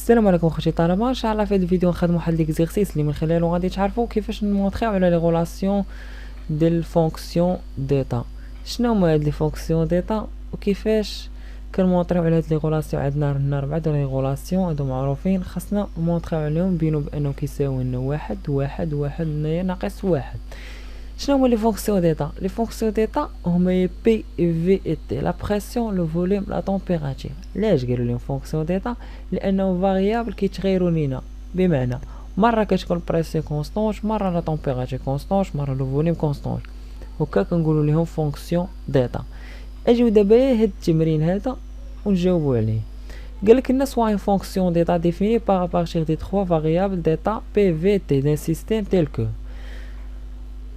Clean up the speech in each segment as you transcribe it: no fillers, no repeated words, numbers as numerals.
السلام عليكم اخوتي الطلبه. ان شاء الله في هذا الفيديو نخدموا واحد ليكزيرسيس اللي من خلاله غادي تعرفوا كيفاش نمونطريو على لي غولاسيون ديال الفونكسيون ديتا. شنو هما هاد لي فونكسيون ديتا وكيفاش كنمونطريو على هاد لي غولاسيون؟ عندنا 4 د لي غولاسيون هادو معروفين، خاصنا نمونطريو عليهم بينو بانهم كيساوي لنا واحد واحد واحد هنايا ناقص واحد. شنو هما لي فونكسيون ديتا؟ لي فونكسيون ديتا هما بي في اي تي، لا بريسيون، لو فوليوم، لا تمبيراتور. علاش قالوا لهم فونكسيون ديتا؟ لانه فاريابل كيتغيروا لينا، بمعنى مره كتكون بريسيون كونستونت، مره لا تمبيراتور كونستونت، مره لو فوليوم كونستونت، وكا كنقولوا لهم فونكسيون ديتا. اجيو دابا هاد التمرين هذا ونجاوبوا عليه. قالك لنا soit une fonction d'état définie par à partir des 3 variables d'état PVT d'un système tel que.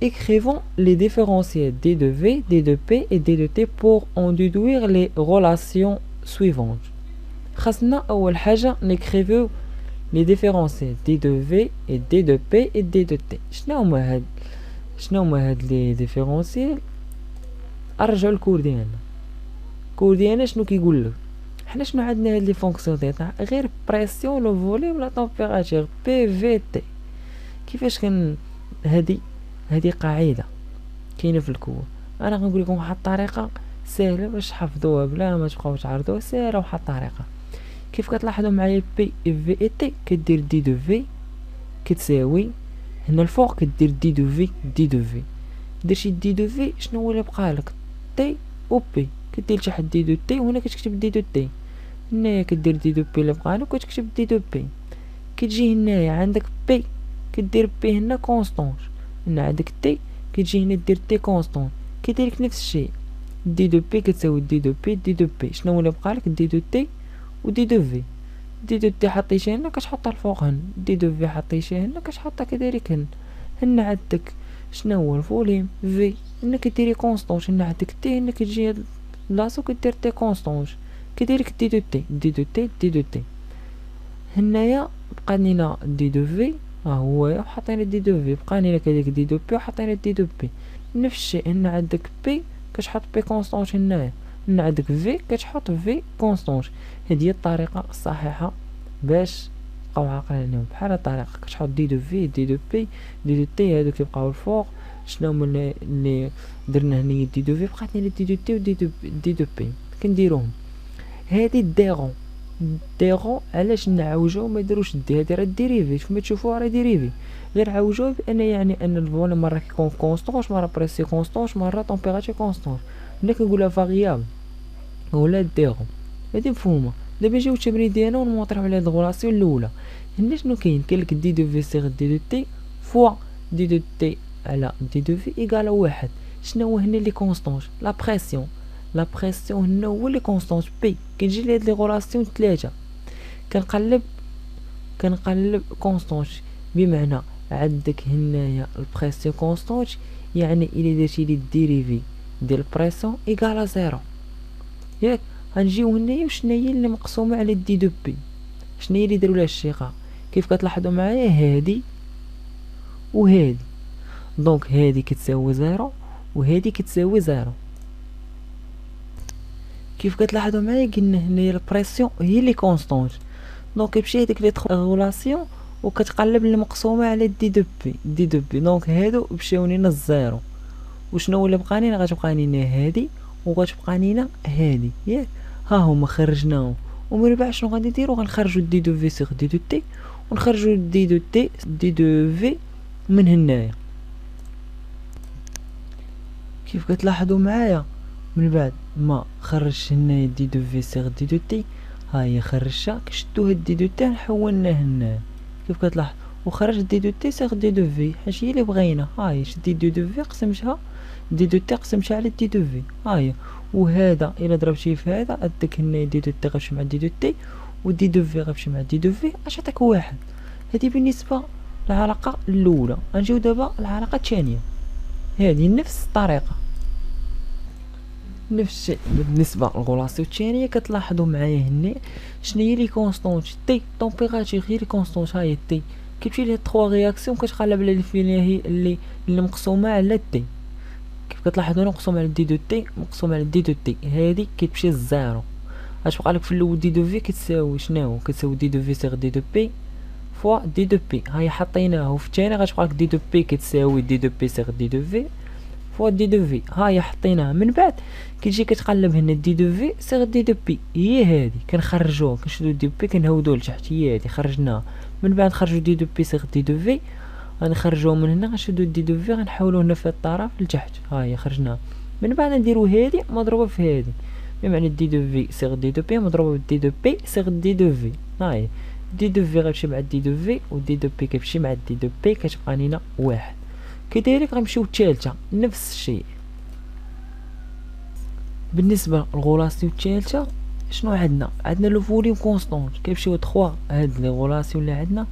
Écrivons les différentiels d de v, d de p et d de t pour en déduire les relations suivantes. خاصنا أول حاجة نكريفيو les différentiels d de v et d de p et d de t. شنو هما هاد les différentiels؟ أرجعوا الكور ديالنا. الكور ديالنا شنو كيقولك؟ حنا شنو عندنا هاد لي فونكسيون ديتا؟ غير بريسيون، لو فوليوم، لا تمبيراتور، بي في تي. كيفاش هذه قاعده كاينه في الكور. انا غنقول لكم واحد الطريقه سهله باش تحفظوها بلا ما تبقاو تعرضوها، ساهله واحد الطريقه. كيف كتلاحظوا معايا بي في اي تي كدير دي دو في كتساوي هنا الفوق كدير دي دو في دي دو في. درتي دي دو في شنو هو اللي بقى لك؟ تي و بي. كدير تحت دي دو تي وهنا كتكتب دي دو تي. هنايا كدير دي دو بي اللي بقى لك وكتكتب دي دو بي. كتجي هنايا عندك بي كدير بي هنا كونستونت، هنا عندك تي كتجي هنا دير تي كونستونت، كيديرلك نفس الشيء. دي دو بي كتساوي دي دو بي دي دو بي. شنو هو اللي بقالك؟ دي دو تي و دي دو في. دي دو تي حطيتيها هنا كتحطها الفوق هنا، دي دو في حطيتيها هنا كتحطها كذلك هنا. هنا عندك شنو هو الفوليوم في، هنا كديري كونستونت، هنا عندك تي هنا كتجي بلاصتو كدير تي كونستونت، كديرلك دي دو تي دي دو تي دي دو تي. هنايا بقى لينا دي دو في ها هو وحطينا دي دو في، بقى لينا كذلك دي دو بي وحطينا دي دو بي. نفس الشيء هنا عندك بي كتحط بي كونستونت، هنايا هنا عندك في كتحط في كونستونت. هذه هي الطريقه الصحيحه باش تبقاو عاقلين عليهم. بحال الطريقه كتحط دي دو في دي دو بي دي دو تي، هادو كيبقاو الفوق. شنو هما اللي درنا هنا؟ دي دو في بقات لينا دي دو تي و دي دو بي كنديروهم. هذه ديغون علاش نعوجو ما يديروش دي؟ هادي راه ديريفي، كما تشوفوا راه ديريفي. غير عوجو بان يعني ان الفوليوم مره كيكون كونستونت، مره بريسي كونستونت، مره تمبيراتور كونستونت. هنا كنقولها فاريابل ولا ديغون. هادي مفهومه. دابا نجيو التمرين ديالنا ونمونطريو على هاد الغولاسيون الاولى. هنا شنو كاين؟ كاينلك دي دو في سيغ دي دو تي فوا دي دو تي على دي دو في ايكال واحد. شنو هو هنا لي كونستونت؟ لا بريسيون هنا هو لي كونستونت بي. كنجي لهاد لي غولاسيون ثلاثه كنقلب كونستونت، بمعنى عندك هنايا البريسيون كونستونت، يعني الى درتي لي ديريفي ديال البريسيون ايكال زيرو. ياك غنجيو هنايا وشنو هي اللي مقسومه على دي دو بي؟ شنو هي اللي داروا لها الشقه؟ كيف كتلاحظوا معايا هادي وهادي، دونك هادي كتساوي زيرو وهادي كتساوي زيرو. كيف كتلاحظوا معايا قلنا هنايا البريسيون هي اللي كونستونت، دونك كيمشي هذيك لي غولاسيون وكتقلب المقسومه على دي دو بي دونك هادو مشاو لينا الزيرو. وشنو اللي بقى لينا؟ غتبقى لينا هادي وغتبقى لينا هادي. ياك ها هما خرجناهم، ومن بعد شنو غادي نديرو؟ غنخرجوا دي دو في سيغ دي دو تي ونخرجوا دي دو تي دي دو في من هنايا. كيف كتلاحظوا معايا من بعد ما خرجت هنايا دي دو في سيغ دي دو تي، ها هي خرجتها كشدو هاد دي دو تي حولناه هنايا. كيف كتلاحظ وخرج دي دو تي سيغ دي دو في، حاش هي اللي بغينا. ها هي شدي دي دو في قسمتها دي دو تي قسمتها على دي دو في، ها هي. وهذا الا ضربتيه في هذا عندك هنايا دي دو تي غتمشي مع دي دو تي ودي دو في غتمشي مع دي دو في، اش عطاك واحد. هذه بالنسبه للعلاقه الاولى. غنجيو دابا العلاقه الثانيه. هذه نفس الطريقه، نفس الشيء بالنسبه للغولاسيون الثانيه. كتلاحظوا معايا هنا شنو هي لي كونستونت؟ تي تمبيراتور هي لي كونستونت، ها هي تي. كتمشي لهاد 3 رياكسيون كتقلب على الفينيه هي اللي مقسومه على تي. كيف كتلاحظوا مقسومه على دي دو تي مقسومه على دي دو تي، هذه كتمشي للزيرو. اش بقى لك في الاول دي دو في كتساوي شناهو؟ كتساوي دي دو في سيغ دي دو بي فوا دي دو بي. هاي حطيناه. وفي الثاني غتبقى لك دي دو بي كتساوي دي دو بي سيغ دي دو في فوا دي دو في. هاي حطيناها. من بعد كتجي كتقلب هنا دي دو في سيغ دي دو بي هي هادي، كنخرجوها كنشدو دي دو بي كنهودوه لتحت، هي هادي خرجناها. من بعد نخرجو دي دو بي سيغ دي دو في، غنخرجوه من هنا غنشدو دي دو في غنحولوه هنا في الطرف لتحت، ها هي خرجناها. من بعد نديرو هادي مضروبه في هادي، بمعنى دي دو في سيغ دي دو بي مضروبه بدي دو بي سيغ دي دو في. ها هي دي دو في غتمشي مع دي دو في، ودي دو بي كتمشي مع دي دو بي، كتبقى لينا واحد. كذلك غنمشيو الثالثه نفس الشيء. بالنسبه للغولاسيون الثالثه شنو عندنا لو فوليوم كونستونت كيمشيو 3. هاد لي غولاسيون اللي عندنا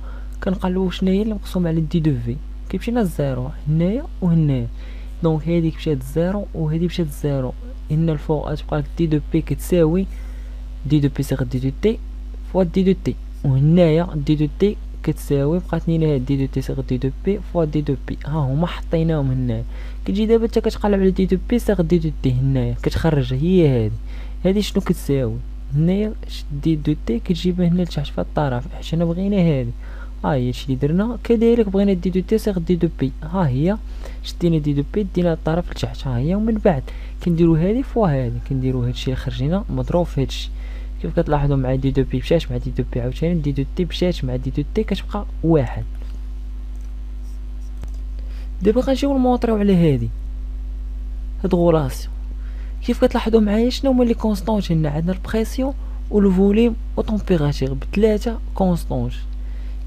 كنقلبو شناهي اللي مقسوم على دي دو في، كيمشي لنا الزيرو هنايا وهنايا. دونك هادي مشات زيرو وهادي مشات زيرو. هنا الفوق غتبقى لك دي دو بي كتساوي دي دو بي سيغ دي دو تي فوا دي دو تي، وهنايا دي دو تي كتساوي بقات لينا هاد دي دو تي سيغ دي دو بي فوا دي دو بي. ها هما حطيناهم هنايا. كتجي دابا انت كتقلب على دي دو بي سيغ دي دو تي هنايا كتخرجها هي هادي شنو كتساوي؟ هنايا دي دو تي كتجيبها هنا لتحت في الطرف حيت حنا بغينا هادي. ها هي هادشي اللي درنا. كذلك بغينا دي دو تي سيغ دي دو بي، ها هي شدينا دي دو بي دينا الطرف لتحت، ها هي. ومن بعد كنديرو هادي فوا هادي، كنديرو هادشي اللي خرجينا مضروب في هادشي. كيف كتلاحظوا مع دي دو بي مشات مع دي دو بي عاوتاني دي دو تي مشات مع دي دو تي كتبقى واحد. دابا غنجيو نمونطريو على هاد غولاسيون. كيف كتلاحظوا معايا شنو هما لي كونستونت؟ هنا عندنا البريسيون ولو فوليوم و طومبيراتور بثلاثه كونستونت.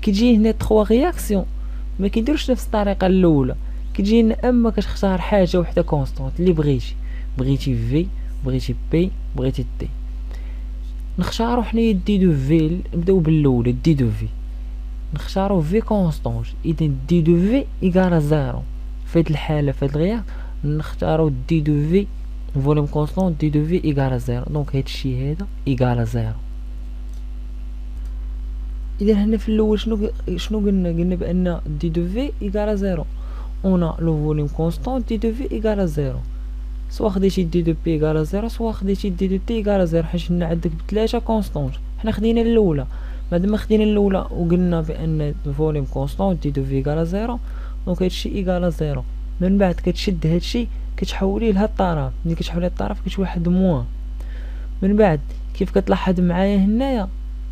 كتجي هنا 3 رياكسيون ما كيديروش نفس الطريقه الاولى. كتجي هنا اما كتختار حاجه وحده كونستونت اللي بغيتي في، بغيتي بي، بغيتي تي. نختارو حنايا دي دو في. نبداو بالاولى دي دو في، نختارو في كونستونت. اذا دي دو في ايكال زيرو. في هاد الحاله في هاد الغياب نختارو دي دو في فوليوم كونستونت دي دو في ايكال زيرو. دونك هادشي هذا ايكال زيرو. اذا هنا في الاول شنو قلنا بان دي دو في ايكال زيرو. انا لو فوليوم كونستونت دي دو في ايكال زيرو. سوا خديتي دي دو بي ايكال زيرو سوا خديتي دي دو تي ايكال زيرو، حيت هنا عندك بثلاثه كونستونت. حنا خدينا الاولى. بعدما خدينا الاولى وقلنا بان الفوليوم كونستونت دي دو في ايكال زيرو، دونك هادشي ايكال زيرو. من بعد كتشد هادشي كتحوليه لهاد الطرف. ملي كتحوليه للطرف كتوحد موان. من بعد كيف كتلاحظ معايا هنايا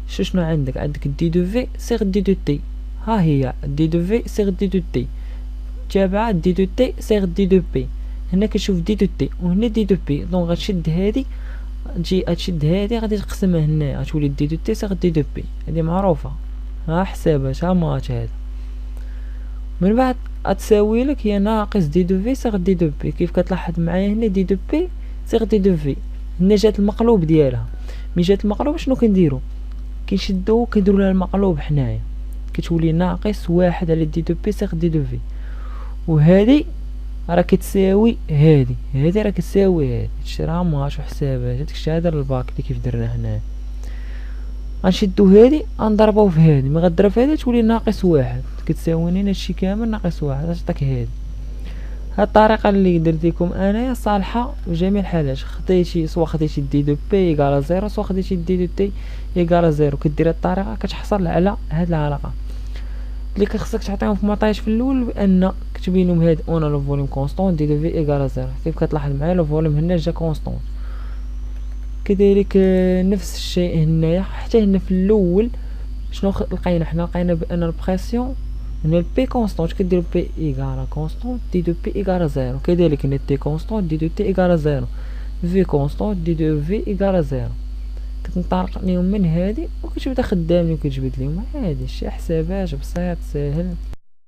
شنو عندك دي دو في سيغ دي دو تي. ها هي دي دو في سيغ دي دو تي تابعه دي دو تي سيغ دي دو بي. هنا كتشوف دي دو تي وهنا دي دو بي. دونك غتشد هادي تجي هادي غادي تقسمها هنايا غتولي دي دو تي سيغ دي دو بي. هادي معروفه، ها حسابات، ها مات هذا. من بعد غتساوي لك هي ناقص دي دو في سيغ دي دو بي. كيف كتلاحظ معايا هنا دي دو بي سيغ دي دو في. هنا جات المقلوب ديالها. ملي جات المقلوب شنو كنديرو؟ كنشدو كنديرو لها المقلوب حنايا كتولي ناقص واحد على دي دو بي سيغ دي دو في. وهادي راه كتساوي هادي راه كتساوي هادي. هادشي راه ماش وحسابات. هادشي هذا الباك اللي كيف درنا هنا. غنشدو هادي غنضربو في هادي. ملي غضرب في هادي تولي ناقص واحد كتساوي لنا هادشي كامل ناقص واحد غتعطيك هادي. هاد الطريقه اللي درت لكم انايا صالحه في جميع الحالات. سوا خديتي دي دو بي ايكال زيرو سوا خديتي دي دو تي ايكال زيرو. كدير هاد الطريقه كتحصل على هاد العلاقه اللي خصك تعطيهم في مطايش في الاول بان كتبين لهم هاد اون لو فوليوم كونستون دي دو في ايكال زيرو. كيف كتلاحظ معايا لو فوليوم هنا جا كونستون. كذلك نفس الشيء هنايا. حتى هنا في الاول شنو لقينا حنا؟ لقينا بان البريسيون هنا البي كونستونت كدير بي ايكال كونستونت دي دو بي ايكال زيرو. كذلك هنا تي كونستونت دي دو تي ايكال زيرو. في كونستونت دي دو في ايكال زيرو. كتنطلق ليهم من هادي وكتبدا خدام لي وكتجبد ليهم. هادي شي حسابات بسيط ساهل.